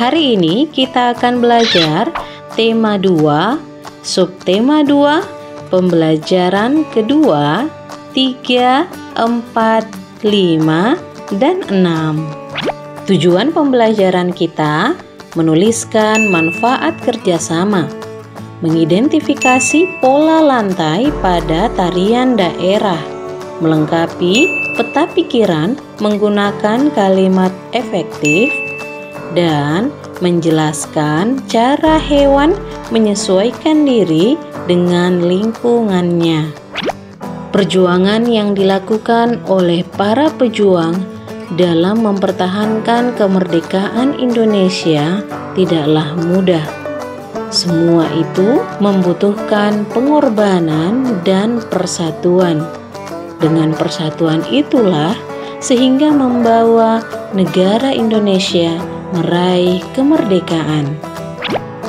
Hari ini kita akan belajar tema 2, subtema 2, pembelajaran kedua, 3, 4, 5, dan 6. Tujuan pembelajaran kita menuliskan manfaat kerjasama, mengidentifikasi pola lantai pada tarian daerah, melengkapi peta pikiran menggunakan kalimat efektif, dan menjelaskan cara hewan menyesuaikan diri dengan lingkungannya. Perjuangan yang dilakukan oleh para pejuang dalam mempertahankan kemerdekaan Indonesia tidaklah mudah. Semua itu membutuhkan pengorbanan dan persatuan. Dengan persatuan itulah sehingga membawa negara Indonesia meraih kemerdekaan.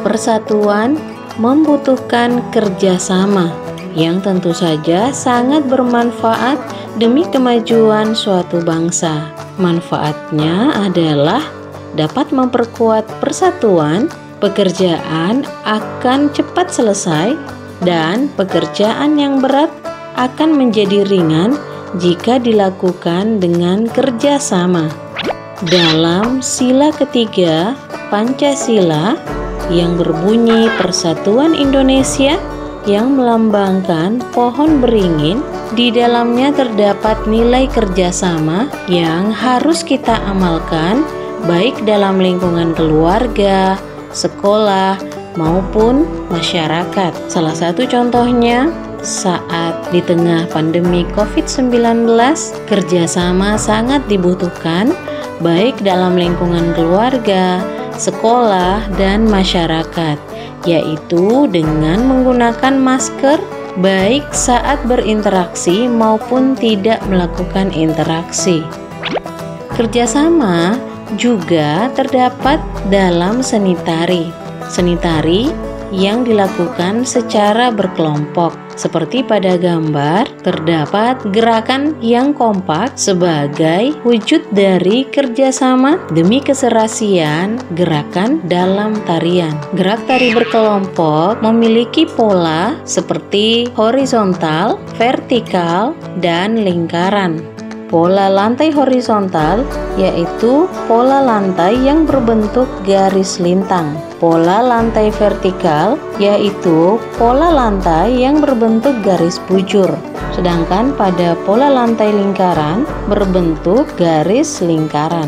Persatuan membutuhkan kerjasama yang tentu saja sangat bermanfaat demi kemajuan suatu bangsa. Manfaatnya adalah dapat memperkuat persatuan, pekerjaan akan cepat selesai, dan pekerjaan yang berat akan menjadi ringan jika dilakukan dengan kerjasama. Dalam sila ketiga Pancasila yang berbunyi Persatuan Indonesia yang melambangkan pohon beringin, di dalamnya terdapat nilai kerjasama yang harus kita amalkan baik dalam lingkungan keluarga, sekolah, maupun masyarakat. Salah satu contohnya saat di tengah pandemi COVID-19, kerjasama sangat dibutuhkan baik dalam lingkungan keluarga, sekolah, dan masyarakat, yaitu dengan menggunakan masker baik saat berinteraksi maupun tidak melakukan interaksi. Kerjasama juga terdapat dalam seni tari. Seni tari yang dilakukan secara berkelompok. Seperti pada gambar, terdapat gerakan yang kompak sebagai wujud dari kerjasama demi keserasian gerakan dalam tarian. Gerak tari berkelompok memiliki pola seperti horizontal, vertikal, dan lingkaran. Pola lantai horizontal yaitu pola lantai yang berbentuk garis lintang. Pola lantai vertikal yaitu pola lantai yang berbentuk garis bujur. Sedangkan pada pola lantai lingkaran berbentuk garis lingkaran.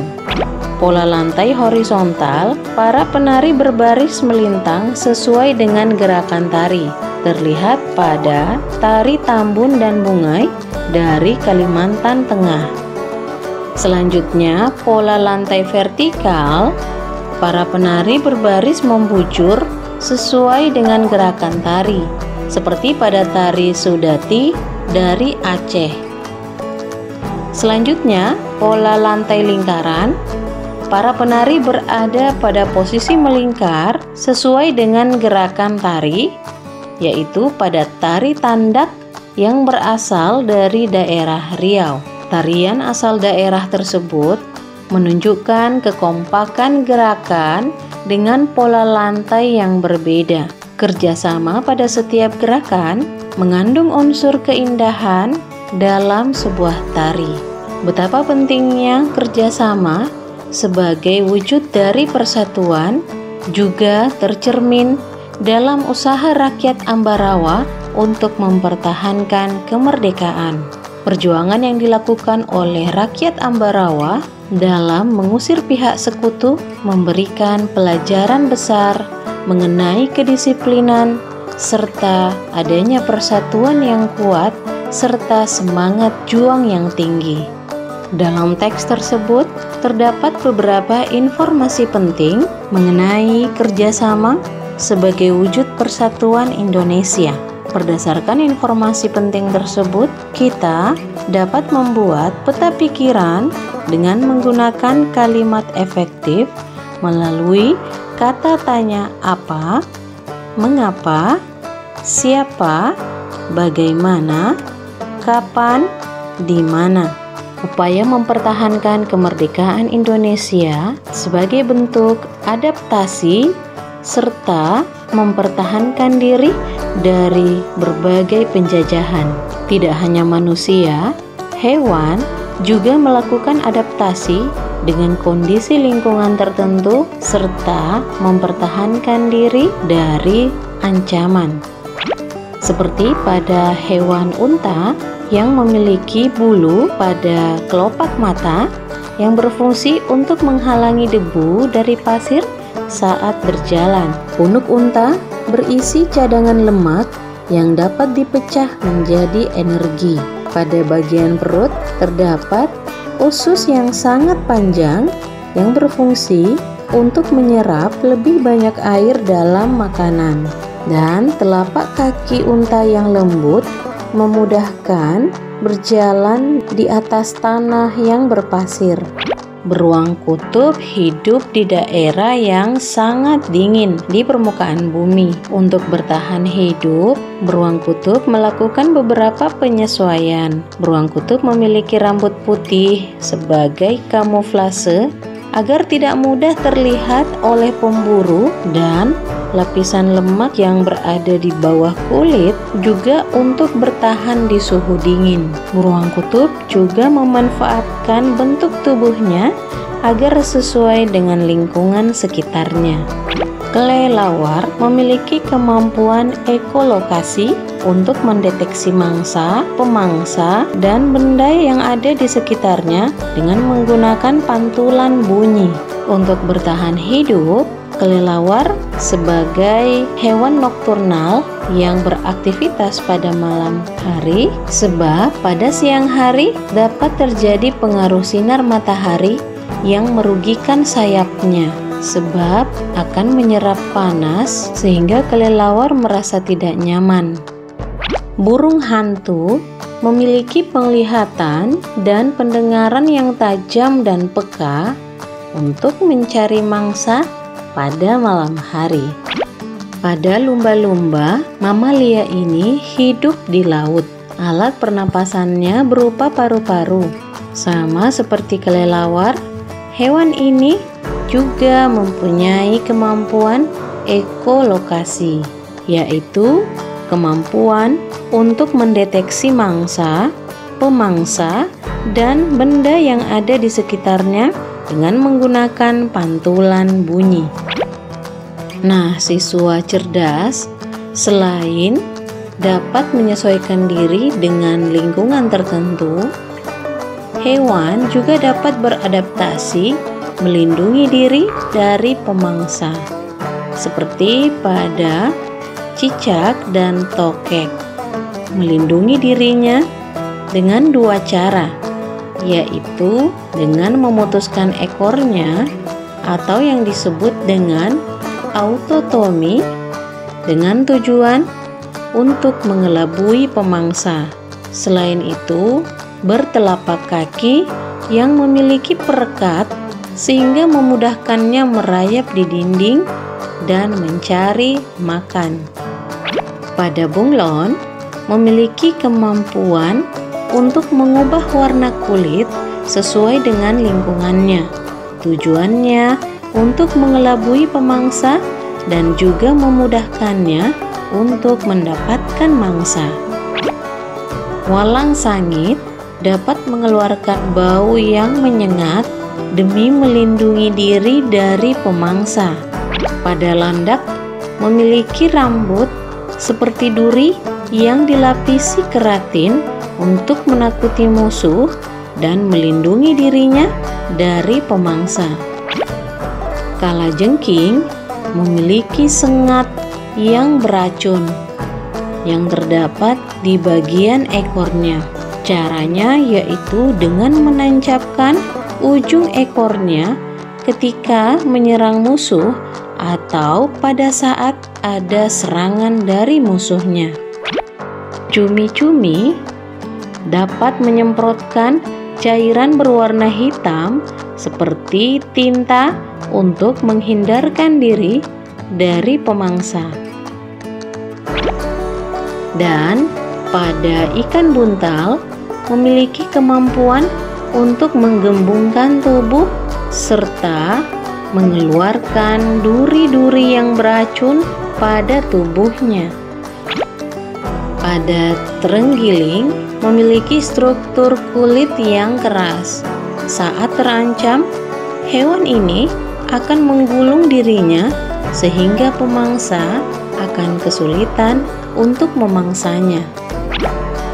Pola lantai horizontal, para penari berbaris melintang sesuai dengan gerakan tari. Terlihat pada tari Tambun dan Bungai dari Kalimantan Tengah. Selanjutnya, pola lantai vertikal, para penari berbaris membujur sesuai dengan gerakan tari, seperti pada tari Sudati dari Aceh. Selanjutnya, pola lantai lingkaran, para penari berada pada posisi melingkar sesuai dengan gerakan tari, yaitu pada tari Tandak yang berasal dari daerah Riau. Tarian asal daerah tersebut menunjukkan kekompakan gerakan dengan pola lantai yang berbeda. Kerjasama pada setiap gerakan mengandung unsur keindahan dalam sebuah tari. Betapa pentingnya kerjasama sebagai wujud dari persatuan juga tercermin dalam usaha rakyat Ambarawa untuk mempertahankan kemerdekaan. Perjuangan yang dilakukan oleh rakyat Ambarawa dalam mengusir pihak sekutu memberikan pelajaran besar mengenai kedisiplinan serta adanya persatuan yang kuat serta semangat juang yang tinggi. Dalam teks tersebut terdapat beberapa informasi penting mengenai kerjasama sebagai wujud persatuan Indonesia. Berdasarkan informasi penting tersebut, kita dapat membuat peta pikiran dengan menggunakan kalimat efektif melalui kata tanya apa, mengapa, siapa, bagaimana, kapan, di mana. upaya mempertahankan kemerdekaan Indonesia sebagai bentuk adaptasi serta mempertahankan diri dari berbagai penjajahan. Tidak hanya manusia, hewan juga melakukan adaptasi dengan kondisi lingkungan tertentu serta mempertahankan diri dari ancaman. Seperti pada hewan unta yang memiliki bulu pada kelopak mata yang berfungsi untuk menghalangi debu dari pasir saat berjalan. Punuk unta berisi cadangan lemak yang dapat dipecah menjadi energi. Pada bagian perut terdapat usus yang sangat panjang yang berfungsi untuk menyerap lebih banyak air dalam makanan. Dan telapak kaki unta yang lembut memudahkan berjalan di atas tanah yang berpasir. Beruang kutub hidup di daerah yang sangat dingin di permukaan bumi. Untuk bertahan hidup, beruang kutub melakukan beberapa penyesuaian. Beruang kutub memiliki rambut putih sebagai kamuflase agar tidak mudah terlihat oleh pemburu, dan lapisan lemak yang berada di bawah kulit juga untuk bertahan di suhu dingin. Beruang kutub juga memanfaatkan bentuk tubuhnya agar sesuai dengan lingkungan sekitarnya. Kelelawar memiliki kemampuan ekolokasi untuk mendeteksi mangsa, pemangsa, dan benda yang ada di sekitarnya dengan menggunakan pantulan bunyi. Untuk bertahan hidup, kelelawar sebagai hewan nokturnal yang beraktivitas pada malam hari, sebab pada siang hari dapat terjadi pengaruh sinar matahari yang merugikan sayapnya, sebab akan menyerap panas sehingga kelelawar merasa tidak nyaman. Burung hantu memiliki penglihatan dan pendengaran yang tajam dan peka untuk mencari mangsa pada malam hari. Pada lumba-lumba, mamalia ini hidup di laut. Alat pernapasannya berupa paru-paru. Sama seperti kelelawar, hewan ini juga mempunyai kemampuan ekolokasi, yaitu kemampuan untuk mendeteksi mangsa, pemangsa, dan benda yang ada di sekitarnya dengan menggunakan pantulan bunyi. Nah, siswa cerdas selain dapat menyesuaikan diri dengan lingkungan tertentu, hewan juga dapat beradaptasi melindungi diri dari pemangsa, seperti pada cicak dan tokek. Melindungi dirinya dengan dua cara, yaitu dengan memutuskan ekornya atau yang disebut dengan autotomi, dengan tujuan untuk mengelabui pemangsa. Selain itu, bertelapak kaki yang memiliki perekat sehingga memudahkannya merayap di dinding dan mencari makan. Pada bunglon memiliki kemampuan untuk mengubah warna kulit sesuai dengan lingkungannya. Tujuannya untuk mengelabui pemangsa dan juga memudahkannya untuk mendapatkan mangsa. Walang sangit dapat mengeluarkan bau yang menyengat demi melindungi diri dari pemangsa. Pada landak memiliki rambut seperti duri yang dilapisi keratin untuk menakuti musuh dan melindungi dirinya dari pemangsa. Kalajengking memiliki sengat yang beracun yang terdapat di bagian ekornya. Caranya yaitu dengan menancapkan ujung ekornya ketika menyerang musuh atau pada saat ada serangan dari musuhnya. Cumi-cumi dapat menyemprotkan cairan berwarna hitam seperti tinta untuk menghindarkan diri dari pemangsa. Dan pada ikan buntal memiliki kemampuan untuk menggembungkan tubuh serta mengeluarkan duri-duri yang beracun pada tubuhnya. Pada terenggiling memiliki struktur kulit yang keras. Saat terancam, hewan ini akan menggulung dirinya sehingga pemangsa akan kesulitan untuk memangsanya.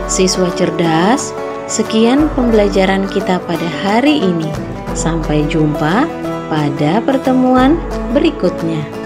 Siswa cerdas, sekian pembelajaran kita pada hari ini. Sampai jumpa pada pertemuan berikutnya.